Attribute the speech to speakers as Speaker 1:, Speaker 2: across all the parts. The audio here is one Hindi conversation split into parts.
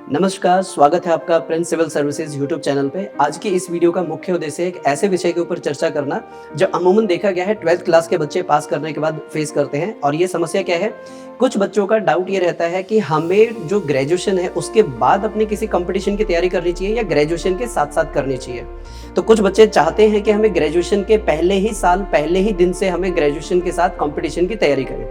Speaker 1: नमस्कार, स्वागत है आपका Prince civil services YouTube channel पे। आज की इस वीडियो का मुख्य उद्देश्य एक ऐसे विषय के ऊपर चर्चा करना जो अमूमन देखा गया है 12th क्लास के बच्चे पास करने के बाद फेस करते हैं। और ये समस्या क्या है, कुछ बच्चों का डाउट ये रहता है कि हमें जो ग्रेजुएशन है उसके बाद अपनी किसी कंपटीशन की तैयारी करनी चाहिए या ग्रेजुएशन के साथ साथ करनी चाहिए। तो कुछ बच्चे चाहते हैं कि हमें ग्रेजुएशन के पहले ही साल, पहले ही दिन से हमें ग्रेजुएशन के साथ कंपटीशन की तैयारी करें।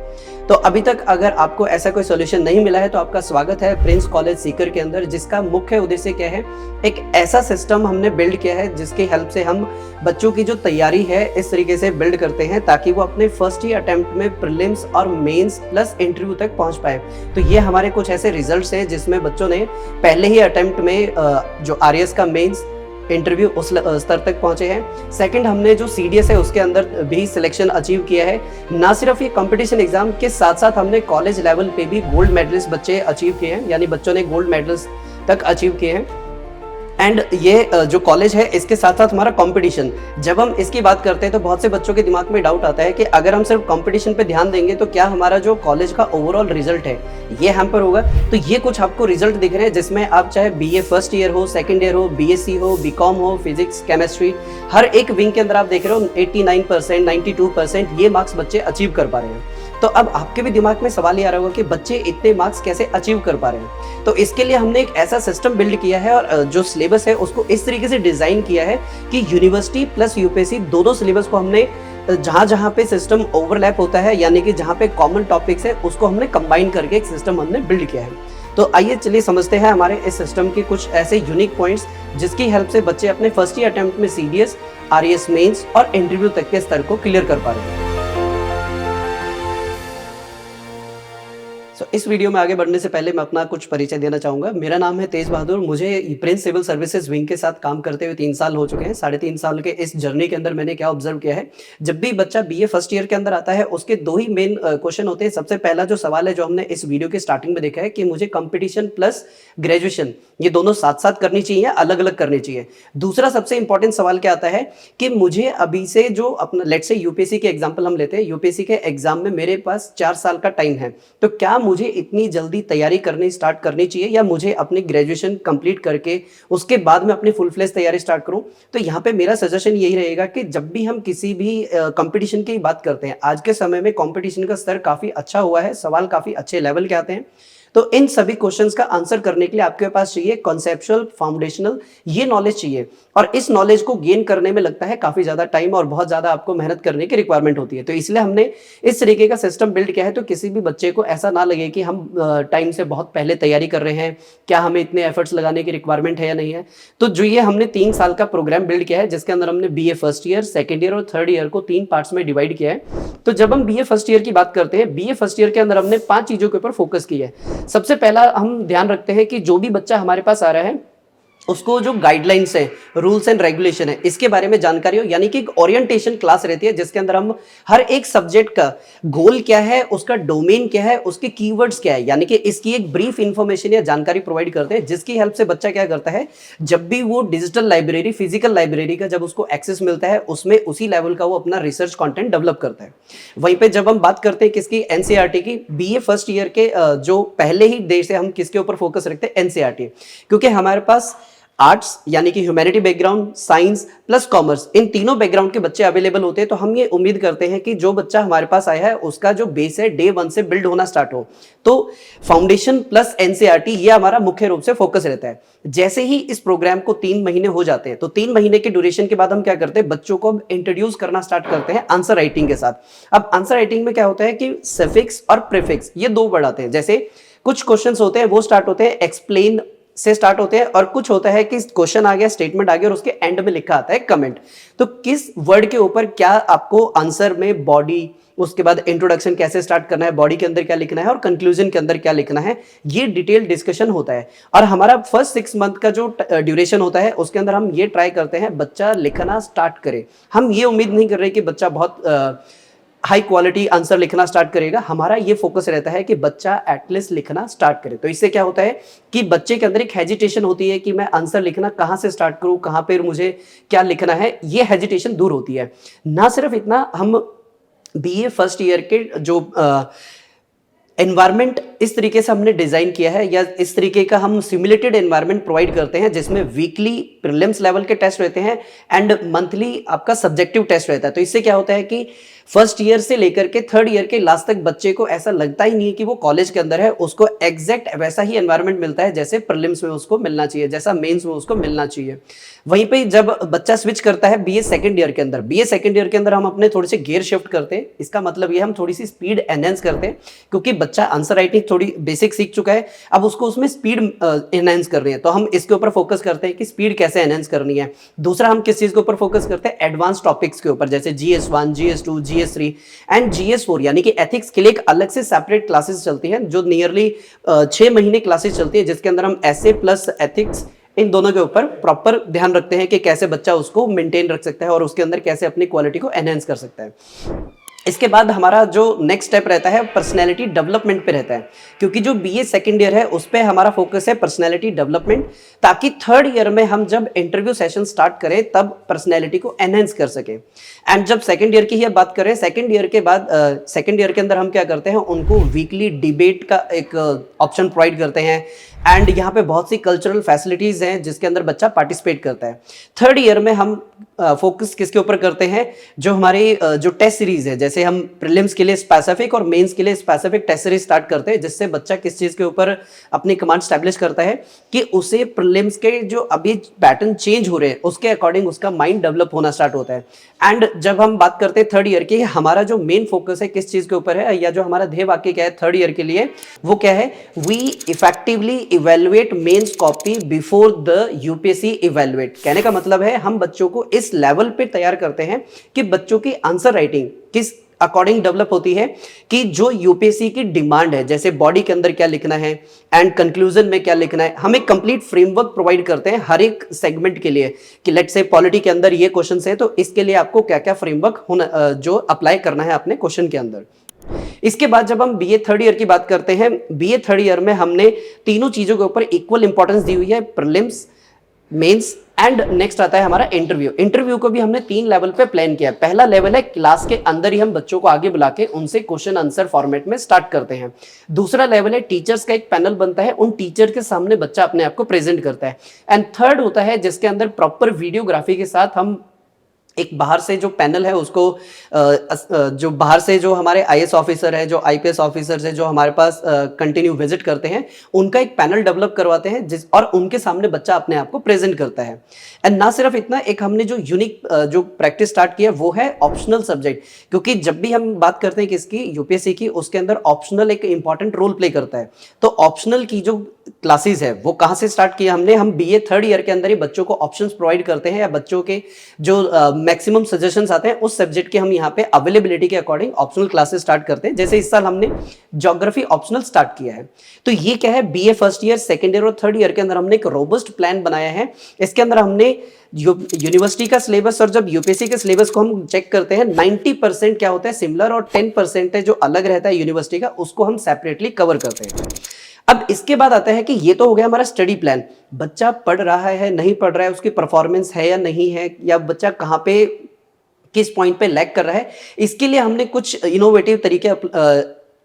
Speaker 1: तो अभी तक अगर आपको ऐसा कोई सॉल्यूशन नहीं मिला है तो आपका स्वागत है प्रिंस कॉलेज सीकर के अंदर, जिसका मुख्य उद्देश्य क्या है, एक ऐसा सिस्टम हमने बिल्ड किया है जिसकी हेल्प से हम बच्चों की जो तैयारी है इस तरीके से बिल्ड करते हैं ताकि वो अपने फर्स्ट ही अटेम्प्ट में प्रीलिम्स और मेंस प्लस इंटरव्यू तक पहुंच पाए। तो ये हमारे कुछ ऐसे रिजल्ट्स हैं जिसमें बच्चों ने पहले ही अटेम्प्ट में जो आरएएस का मेंस इंटरव्यू उस स्तर तक पहुंचे हैं। सेकंड, हमने जो सीडीएस है उसके अंदर भी सिलेक्शन अचीव किया है। ना सिर्फ ये कंपटीशन एग्जाम के साथ साथ हमने कॉलेज लेवल पे भी गोल्ड मेडलिस्ट बच्चे अचीव किए हैं, यानी बच्चों ने गोल्ड मेडल्स तक अचीव किए हैं। एंड ये जो कॉलेज है इसके साथ साथ हमारा कंपटीशन, जब हम इसकी बात करते हैं तो बहुत से बच्चों के दिमाग में डाउट आता है कि अगर हम सिर्फ कंपटीशन पे ध्यान देंगे तो क्या हमारा जो कॉलेज का ओवरऑल रिजल्ट है ये हैम्पर होगा। तो ये कुछ आपको रिजल्ट दिख रहे हैं जिसमें आप चाहे बीए फर्स्ट ईयर हो, सेकंड ईयर हो, बीएससी हो, बीकॉम हो, फिजिक्स, केमिस्ट्री, हर एक विंग के अंदर आप देख रहे हो 89%, 92% ये मार्क्स बच्चे अचीव कर पा रहे हैं। तो अब आपके भी दिमाग में सवाल ये आ रहा होगा कि बच्चे इतने मार्क्स कैसे अचीव कर पा रहे हैं। तो इसके लिए हमने एक ऐसा सिस्टम बिल्ड किया है और जो सिलेबस है उसको इस तरीके से डिजाइन किया है कि यूनिवर्सिटी प्लस यूपीएससी दोनों सिलेबस को हमने जहां जहां पे सिस्टम ओवरलैप होता है, यानी कि जहां पे कॉमन टॉपिक्स है उसको हमने कंबाइन करके एक सिस्टम हमने बिल्ड किया है। तो आइए चलिए समझते हैं हमारे इस सिस्टम के कुछ ऐसे यूनिक पॉइंट्स जिसकी हेल्प से बच्चे अपने फर्स्ट ईयर अटेम्प्ट में सीडीएस, आरएएस मेंस और इंटरव्यू तक के स्तर को क्लियर कर पा रहे हैं। इस वीडियो में आगे बढ़ने से पहले मैं अपना कुछ परिचय देना चाहूँगा। मेरा नाम है तेज बहादुर। मुझे प्रिंस सिविल सर्विसेज विंग के साथ काम करते हुए 3 साल हो चुके हैं। 3.5 साल के इस जर्नी के अंदर मैंने क्या ऑब्जर्व किया है, जब भी बच्चा बीए फर्स्ट ईयर के अंदर आता है उसके 2 ही मेन क्वेश्चन होते हैं। सबसे पहला जो सवाल है जो हमने इस वीडियो के स्टार्टिंग में देखा है कि मुझे कंपटीशन प्लस ग्रेजुएशन ये दोनों साथ साथ करनी चाहिए या अलग अलग करनी चाहिए। दूसरा सबसे इंपॉर्टेंट सवाल क्या आता है कि मुझे अभी से जो अपना लेट्स से यूपीएससी के एग्जाम्पल हम लेते हैं, यूपीएससी के एग्जाम में मेरे पास 4 साल का टाइम है, तो क्या मुझे इतनी जल्दी तैयारी करनी स्टार्ट करनी चाहिए या मुझे अपनी ग्रेजुएशन कंप्लीट करके उसके बाद में अपनी फुल फ्लेज तैयारी स्टार्ट करूं। तो यहाँ पे मेरा सजेशन यही रहेगा कि जब भी हम किसी भी कंपटीशन की बात करते हैं, आज के समय में कंपटीशन का स्तर काफी अच्छा हुआ है, सवाल काफी अच्छे लेवल के आते हैं। तो इन सभी क्वेश्चंस का आंसर करने के लिए आपके पास चाहिए कॉन्सेप्चुअल, फाउंडेशनल ये नॉलेज चाहिए, और इस नॉलेज को गेन करने में लगता है काफी ज्यादा टाइम और बहुत ज्यादा आपको मेहनत करने की रिक्वायरमेंट होती है। तो इसलिए हमने इस तरीके का सिस्टम बिल्ड किया है तो किसी भी बच्चे को ऐसा ना लगे कि हम टाइम से बहुत पहले तैयारी कर रहे हैं, क्या हमें इतने एफर्ट्स लगाने की रिक्वायरमेंट है या नहीं है। तो जो ये हमने 3 साल का प्रोग्राम बिल्ड किया है जिसके अंदर हमने BA first year, second year और थर्ड ईयर को 3 पार्ट्स में डिवाइड किया है। तो जब हम बीए फर्स्ट ईयर की बात करते हैं, बीए फर्स्ट ईयर के अंदर हमने 5 चीजों के ऊपर फोकस किया है। सबसे पहला हम ध्यान रखते हैं कि जो भी बच्चा हमारे पास आ रहा है उसको जो गाइडलाइंस है, रूल्स एंड रेगुलेशन है, इसके बारे में जानकारी हो, यानी कि एक ओरिएंटेशन क्लास रहती है जिसके अंदर हम हर एक सब्जेक्ट का गोल क्या है, उसका डोमेन क्या है, उसके कीवर्ड्स क्या है, यानी कि इसकी एक ब्रीफ इंफॉर्मेशन या जानकारी प्रोवाइड करते हैं, जिसकी हेल्प से बच्चा क्या करता है, जब भी वो डिजिटल लाइब्रेरी, फिजिकल लाइब्रेरी का जब उसको एक्सेस मिलता है उसमें उसी लेवल का वो अपना रिसर्च कंटेंट डेवलप करता है। वहीं पे जब हम बात करते हैं किसकी, एनसीईआरटी की, बीए फर्स्ट ईयर के जो पहले ही डे से हम किसके ऊपर फोकस रखते हैं, एनसीईआरटी, क्योंकि हमारे पास आर्ट्स यानी कि humanity background, science plus commerce, इन तीनों बैकग्राउंड के बच्चे अवेलेबल होते हैं। तो हम ये उम्मीद करते हैं कि जो बच्चा हमारे पास आया है उसका जो बेस है डे 1 से बिल्ड होना स्टार्ट हो। तो फाउंडेशन प्लस एनसीईआरटी ये हमारा मुख्य रूप से फोकस रहता है। जैसे ही इस प्रोग्राम को 3 महीने हो जाते हैं तो 3 महीने के ड्यूरेशन के बाद हम क्या करते हैं, बच्चों को इंट्रोड्यूस करना स्टार्ट करते हैं आंसर राइटिंग के साथ। अब आंसर राइटिंग में क्या होता है कि सफिक्स और प्रीफिक्स ये 2 वर्ड आते हैं। जैसे कुछ क्वेश्चंस होते हैं वो स्टार्ट होते हैं एक्सप्लेन से स्टार्ट होते हैं, और कुछ होता है कि क्वेश्चन आ गया, स्टेटमेंट आ गया और उसके एंड में लिखा आता है कमेंट। तो किस वर्ड के ऊपर क्या आपको आंसर में बॉडी, उसके बाद इंट्रोडक्शन कैसे स्टार्ट करना है, बॉडी के अंदर क्या लिखना है और कंक्लूजन के अंदर क्या लिखना है, ये डिटेल डिस्कशन होता है। और हमारा फर्स्ट 6 मंथ का जो ड्यूरेशन होता है उसके अंदर हम ये ट्राई करते हैं बच्चा लिखना स्टार्ट करे। हम ये उम्मीद नहीं कर रहे कि बच्चा बहुत हाई क्वालिटी आंसर लिखना स्टार्ट करेगा, हमारा ये फोकस रहता है कि बच्चा एटलीस्ट लिखना स्टार्ट करे। तो इससे क्या होता है कि बच्चे के अंदर एक हेजिटेशन होती है कि मैं आंसर लिखना कहाँ से स्टार्ट करूँ, कहाँ पे मुझे क्या लिखना है, ये हेजिटेशन दूर होती है। ना सिर्फ इतना, हम बीए फर्स्ट ईयर के जो एनवायरनमेंट इस तरीके से हमने डिजाइन किया है, या इस तरीके का हम सिमुलेटेड एनवायरनमेंट प्रोवाइड करते हैं जिसमें वीकली प्रीलिम्स लेवल के टेस्ट रहते हैं एंड मंथली आपका सब्जेक्टिव टेस्ट रहता है। तो इससे क्या होता है कि फर्स्ट ईयर से लेकर के थर्ड ईयर के लास्ट तक बच्चे को ऐसा लगता ही नहीं है कि वो कॉलेज के अंदर है, उसको एग्जैक्ट वैसा ही एनवायरनमेंट मिलता है जैसे प्रीलिम्स में उसको मिलना चाहिए, जैसा मेंस में उसको मिलना चाहिए। वहीं पे जब बच्चा स्विच करता है बीए सेकंड ईयर के अंदर, बीए सेकंड ईयर के अंदर हम अपने थोड़े से गियर शिफ्ट करते हैं। इसका मतलब ये हम थोड़ी सी स्पीड एनहेंस करते हैं, क्योंकि बच्चा आंसर राइटिंग थोड़ी बेसिक सीख चुका है, अब उसको उसमें स्पीड एनहेंस करनी है। तो हम इसके ऊपर फोकस करते हैं कि स्पीड कैसे एनहेंस करनी है। दूसरा हम किस चीज के ऊपर फोकस करते हैं, एडवांस टॉपिक्स के ऊपर, जैसे GS1, GS2, GS3 and GS4, यानी कि एथिक्स के लिए एक अलग से सेपरेट क्लासेस चलती हैं जो नियरली 6 महीने क्लासेस चलती है, जिसके अंदर हम ऐसे प्लस एथिक्स इन दोनों के ऊपर प्रॉपर ध्यान रखते हैं कि कैसे बच्चा उसको मेंटेन रख सकता है और उसके अंदर कैसे अपनी क्वालिटी को एनहेंस कर सकता है। इसके बाद हमारा जो नेक्स्ट स्टेप रहता है पर्सनैलिटी डेवलपमेंट पे रहता है, क्योंकि जो बीए सेकंड ईयर है उस पे हमारा फोकस है पर्सनैलिटी डेवलपमेंट, ताकि थर्ड ईयर में हम जब इंटरव्यू सेशन स्टार्ट करें तब पर्सनैलिटी को एनहेंस कर सके। एंड जब सेकंड ईयर की ही बात करें, सेकंड ईयर के बाद सेकंड ईयर के अंदर हम क्या करते हैं, उनको वीकली डिबेट का एक ऑप्शन प्रोवाइड करते हैं एंड यहाँ पे बहुत सी कल्चरल फैसिलिटीज हैं जिसके अंदर बच्चा पार्टिसिपेट करता है। थर्ड ईयर में हम फोकस किसके ऊपर करते हैं, जो हमारी जो टेस्ट सीरीज है, जैसे हम प्रीलिम्स के लिए स्पेसिफिक और मेंस के लिए स्पेसिफिक टेस्ट सीरीज स्टार्ट करते हैं, जिससे बच्चा किस चीज के ऊपर अपनी कमांड स्टैब्लिश करता है कि उसे प्रीलिम्स के जो अभी पैटर्न चेंज हो रहे हैं उसके अकॉर्डिंग उसका माइंड डेवलप होना स्टार्ट होता है। एंड जब हम बात करते हैं थर्ड ईयर की, हमारा जो मेन फोकस है किस चीज के ऊपर है, या जो हमारा ध्येय वाक्य क्या है थर्ड ईयर के लिए, वो क्या है, we effectively evaluate mains copy before the UPSC evaluate. कहने का मतलब है हम बच्चों को इस लेवल पे तैयार करते हैं कि बच्चों की आंसर राइटिंग किस अकॉर्डिंग डेवलप होती है कि जो यूपीएससी की डिमांड है, जैसे बॉडी के अंदर क्या लिखना है एंड कंक्लूजन में क्या लिखना है। हम एक कंप्लीट फ्रेमवर्क प्रोवाइड करते हैं हर एक सेगमेंट के लिए कि लेट्स से पॉलिटी के अंदर ये क्वेश्चन है तो इसके लिए आपको क्या क्या फ्रेमवर्क होना जो अप्लाई करना है अपने क्वेश्चन के अंदर। इसके बाद जब हम बीए थर्ड ईयर की बात करते हैं, बीए थर्ड ईयर में हमने तीनों चीजों के ऊपर इक्वल इंपॉर्टेंस दी हुई है, प्रीलिम्स, मेंस एंड नेक्स्ट आता है हमारा इंटरव्यू। इंटरव्यू को भी हमने 3 लेवल पे प्लान किया है। पहला लेवल है क्लास के अंदर ही हम बच्चों को आगे बुला के उनसे क्वेश्चन आंसर फॉर्मेट में स्टार्ट करते हैं। दूसरा लेवल है टीचर्स का एक पैनल बनता है, उन टीचर के सामने बच्चा अपने आप को प्रेजेंट करता है। एंड थर्ड होता है जिसके अंदर प्रॉपर वीडियोग्राफी के साथ हम एक बाहर से जो पैनल है उसको जो बाहर से जो हमारे आईएएस ऑफिसर है, जो आईपीएस ऑफिसर्स है, जो हमारे पास कंटिन्यू विजिट करते हैं, उनका एक पैनल डेवलप करवाते हैं जिस और उनके सामने बच्चा अपने आप को प्रेजेंट करता है। एंड ना सिर्फ इतना, एक हमने जो यूनिक जो प्रैक्टिस स्टार्ट किया वो है ऑप्शनल सब्जेक्ट, क्योंकि जब भी हम बात करते हैं किसकी, यूपीएससी की, उसके अंदर ऑप्शनल एक इंपॉर्टेंट रोल प्ले करता है। तो ऑप्शनल की जो क्लासेस है वो कहाँ से स्टार्ट किया हमने, हम बीए थर्ड ईयर के अंदर ही बच्चों को ऑप्शंस प्रोवाइड करते हैं, या बच्चों के जो मैक्सिमम सजेशंस आते हैं उस सब्जेक्ट के हम यहाँ पे अवेलेबिलिटी के अकॉर्डिंग ऑप्शनल क्लासेस स्टार्ट करते हैं। जैसे इस साल हमने ज्योग्राफी ऑप्शनल स्टार्ट किया है। तो ये क्या है, BA first year, second year और थर्ड ईयर के अंदर हमने एक रोबस्ट प्लान बनाया है। इसके अंदर हमने यूनिवर्सिटी का सिलेबस और जब यूपीएससी के सिलेबस को हम चेक करते हैं 90% क्या होता है सिमिलर और 10% है जो अलग रहता है यूनिवर्सिटी का, उसको हम सेपरेटली कवर करते हैं। अब इसके बाद आता है कि ये तो हो गया हमारा स्टडी प्लान, बच्चा पढ़ रहा है नहीं पढ़ रहा है, उसकी परफॉर्मेंस है या नहीं है, या बच्चा कहाँ पे किस पॉइंट पे लैग कर रहा है। इसके लिए हमने कुछ इनोवेटिव तरीके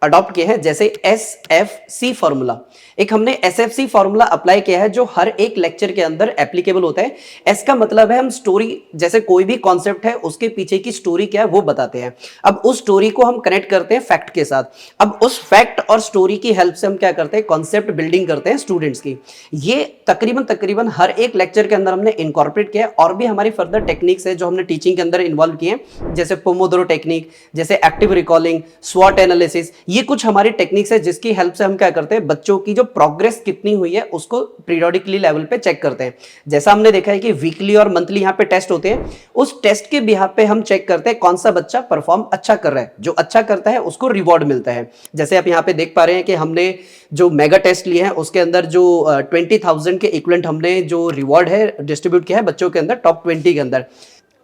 Speaker 1: अडॉप्ट किए हैं, जैसे SFC फॉर्मूला। एक हमने SFC फॉर्मूला अप्लाई किया है जो हर एक लेक्चर के अंदर एप्लीकेबल होता है। एस का मतलब है हम स्टोरी, जैसे कोई भी कॉन्सेप्ट है उसके पीछे की स्टोरी क्या है वो बताते हैं। अब उस स्टोरी को हम कनेक्ट करते हैं फैक्ट के साथ। अब उस फैक्ट और स्टोरी की हेल्प से हम क्या करते हैं, कॉन्सेप्ट बिल्डिंग करते हैं स्टूडेंट्स की। ये तकरीबन हर एक लेक्चर के अंदर हमने इनकॉर्पोरेट किया है। और भी हमारी फर्दर टेक्निक्स है जो हमने टीचिंग के अंदर इन्वॉल्व किए हैं, जैसे पोमोडोरो टेक्निक, जैसे एक्टिव रिकॉलिंग, स्वॉट एनालिसिस। ये कुछ हमारी टेक्निक्स है जिसकी हेल्प से हम क्या करते हैं, बच्चों की जो प्रोग्रेस कितनी हुई है उसको पीरियोडिकली लेवल पे चेक करते हैं। जैसा हमने देखा है कि वीकली और मंथली यहाँ पे टेस्ट होते हैं, उस टेस्ट के बिहाफ पे हम चेक करते हैं कौन सा बच्चा परफॉर्म अच्छा कर रहा है। जो अच्छा करता है उसको रिवॉर्ड मिलता है। जैसे आप यहाँ पे देख पा रहे हैं कि हमने जो मेगा टेस्ट लिए हैं उसके अंदर जो 20,000 के इक्विवेलेंट हमने जो रिवॉर्ड है डिस्ट्रीब्यूट किया है बच्चों के अंदर, टॉप 20 के अंदर।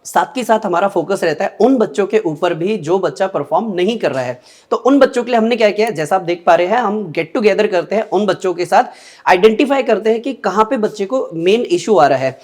Speaker 1: साथ के साथ हमारा फोकस रहता है उन बच्चों के ऊपर भी जो बच्चा परफॉर्म नहीं कर रहा है। तो उन बच्चों के लिए हमने क्या किया है, जैसा आप देख पा रहे हैं, हम गेट टुगेदर करते हैं उन बच्चों के साथ, आइडेंटिफाई करते हैं कि कहाँ पे बच्चे को मेन इशू आ रहा है,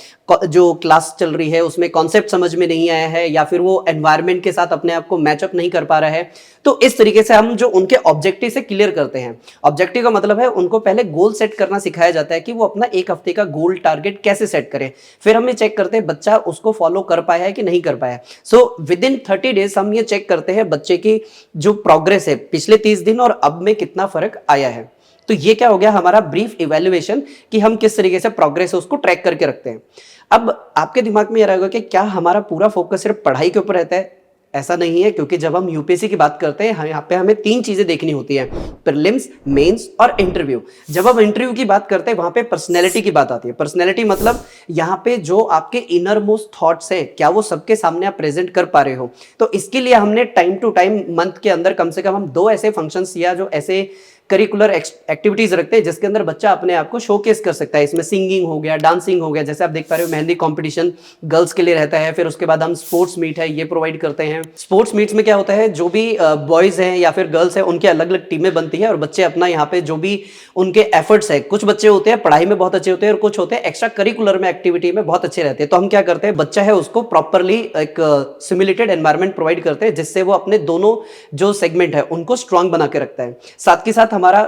Speaker 1: जो क्लास चल रही है उसमें कॉन्सेप्ट समझ में नहीं आया है, या फिर वो एनवायरनमेंट के साथ अपने आप को मैचअप नहीं कर पा रहा है। तो इस तरीके से हम जो उनके ऑब्जेक्टिव से क्लियर करते हैं। ऑब्जेक्टिव का मतलब है उनको पहले गोल सेट करना सिखाया जाता है कि वो अपना एक हफ्ते का गोल टारगेट कैसे सेट करें। फिर हम ये चेक करते हैं बच्चा उसको फॉलो कर पाया है कि नहीं कर पाया। सो विद इन 30 डेज हम ये चेक करते हैं बच्चे की जो प्रोग्रेस है पिछले 30 दिन और अब में कितना फर्क आया है। तो ये क्या हो गया हमारा ब्रीफ इवैल्यूएशन, कि हम किस तरीके से प्रोग्रेस है उसको ट्रैक करके रखते हैं। अब आपके दिमाग में ये रहेगा कि क्या हमारा पूरा फोकस सिर्फ पढ़ाई के ऊपर रहता है? ऐसा नहीं है, क्योंकि जब हम यूपीएससी की बात करते हैं यहाँ पे हमें 3 चीजें देखनी होती है, प्रीलिम्स, मेंस और इंटरव्यू। जब हम इंटरव्यू की बात करते हैं वहां पे पर्सनैलिटी की बात आती है। पर्सनैलिटी मतलब यहाँ पे जो आपके इनर मोस्ट थॉट्स हैं, क्या वो सबके सामने आप प्रेजेंट कर पा रहे हो। तो इसके लिए हमने टाइम टू टाइम मंथ के अंदर कम से कम हम 2 ऐसे फंक्शंस या जो ऐसे करिकुलर एक्टिविटीज रखते हैं जिसके अंदर बच्चा अपने आप को शोकेस कर सकता है। इसमें सिंगिंग हो गया, डांसिंग हो गया, जैसे आप देख पा रहे हो मेहंदी कंपटीशन गर्ल्स के लिए रहता है। फिर उसके बाद हम स्पोर्ट्स मीट है ये प्रोवाइड करते हैं। स्पोर्ट्स मीट्स में क्या होता है, जो भी बॉयज हैं या फिर गर्ल्स हैं उनके अलग अलग टीमें बनती है और बच्चे अपना यहाँ पे जो भी उनके एफर्ट्स है, कुछ बच्चे होते हैं पढ़ाई में बहुत अच्छे होते हैं और कुछ होते हैं एक्स्ट्रा करिकुलर में एक्टिविटी में बहुत अच्छे रहते हैं। तो हम क्या करते हैं, बच्चा है उसको प्रॉपरली एक सिमुलेटेड एनवायरनमेंट प्रोवाइड करते हैं जिससे वो अपने दोनों जो सेगमेंट है उनको स्ट्रांग बना के रखता है। साथ के साथ हमारा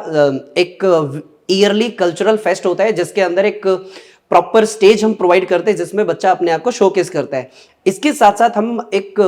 Speaker 1: एक ईयरली कल्चरल फेस्ट होता है जिसके अंदर एक प्रॉपर स्टेज हम प्रोवाइड करते हैं जिसमें बच्चा अपने आप को शोकेस करता है। इसके साथ साथ हम एक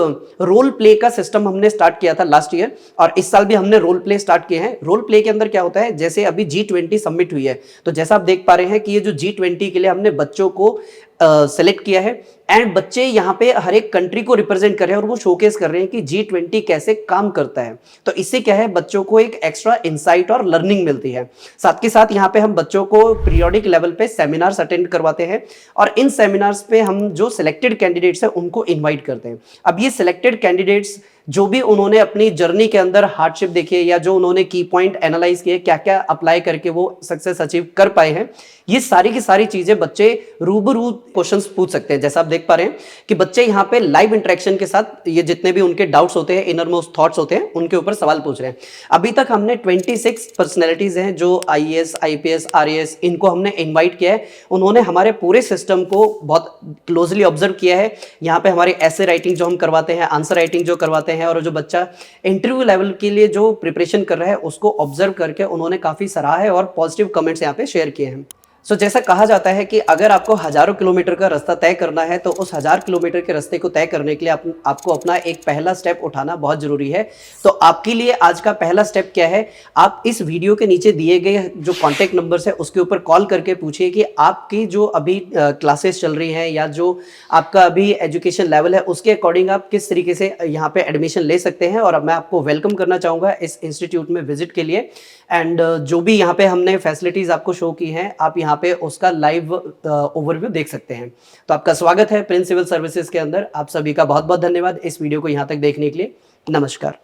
Speaker 1: रोल प्ले का सिस्टम हमने स्टार्ट किया था लास्ट ईयर, और इस साल भी हमने रोल प्ले स्टार्ट किए हैं। रोल प्ले के अंदर क्या होता है, जैसे अभी G20 समिट हुई है, तो जैसा आप देख पा रहे हैं कि ये जो G20 के लिए हमने बच्चों को सेलेक्ट किया है एंड बच्चे यहाँ पे हर एक कंट्री को रिप्रेजेंट कर रहे हैं और वो शोकेस कर रहे हैं कि G20 कैसे काम करता है। तो इससे क्या है, बच्चों को एक एक्स्ट्रा इंसाइट और लर्निंग मिलती है। साथ के साथ यहाँ पे हम बच्चों को पीरियोडिक लेवल पे सेमिनार्स अटेंड करवाते हैं और इन सेमिनार्स पे हम जो सिलेक्टेड कैंडिडेट्स हैं उनको इन्वाइट करते हैं। अब ये सिलेक्टेड कैंडिडेट्स जो भी उन्होंने अपनी जर्नी के अंदर हार्डशिप देखी है या जो उन्होंने की पॉइंट एनालाइज किए, क्या क्या अप्लाई करके वो सक्सेस अचीव कर पाए हैं, ये सारी की सारी चीजें बच्चे रूबरू क्वेश्चंस पूछ सकते हैं। जैसा आप देख पा रहे हैं कि बच्चे यहाँ पे लाइव इंटरेक्शन के साथ ये जितने भी उनके डाउट्स होते हैं, इनर मोस्ट थॉट्स होते हैं, उनके ऊपर सवाल पूछ रहे हैं। अभी तक हमने 26 पर्सनैलिटीज हैं जो IAS, IPS, RAS इनको हमने इन्वाइट किया है। उन्होंने हमारे पूरे सिस्टम को बहुत क्लोजली ऑब्जर्व किया है। यहाँ पे हमारे ऐसे राइटिंग जो हम करवाते हैं, आंसर राइटिंग जो करवाते हैं, और जो बच्चा इंटरव्यू लेवल के लिए जो प्रिपरेशन कर रहा है उसको ऑब्जर्व करके उन्होंने काफी सराहा है और पॉजिटिव कमेंट्स यहाँ पे शेयर किए हैं। सो जैसा कहा जाता है कि अगर आपको हजारों किलोमीटर का रास्ता तय करना है तो उस 1000 किलोमीटर के रास्ते को तय करने के लिए आपको अपना एक पहला स्टेप उठाना बहुत जरूरी है। तो आपके लिए आज का पहला स्टेप क्या है, आप इस वीडियो के नीचे दिए गए जो कॉन्टैक्ट नंबर्स है उसके ऊपर कॉल करके पूछिए कि आपकी जो अभी क्लासेस चल रही हैं या जो आपका अभी एजुकेशन लेवल है उसके अकॉर्डिंग आप किस तरीके से यहाँ पे एडमिशन ले सकते हैं। और अब मैं आपको वेलकम करना चाहूँगा इस इंस्टीट्यूट में विजिट के लिए। एंड जो भी यहाँ पे हमने फैसिलिटीज आपको शो की हैं, आप यहाँ पे उसका लाइव ओवरव्यू देख सकते हैं। तो आपका स्वागत है प्रिंस सिविल सर्विसेज के अंदर। आप सभी का बहुत बहुत धन्यवाद इस वीडियो को यहाँ तक देखने के लिए। नमस्कार।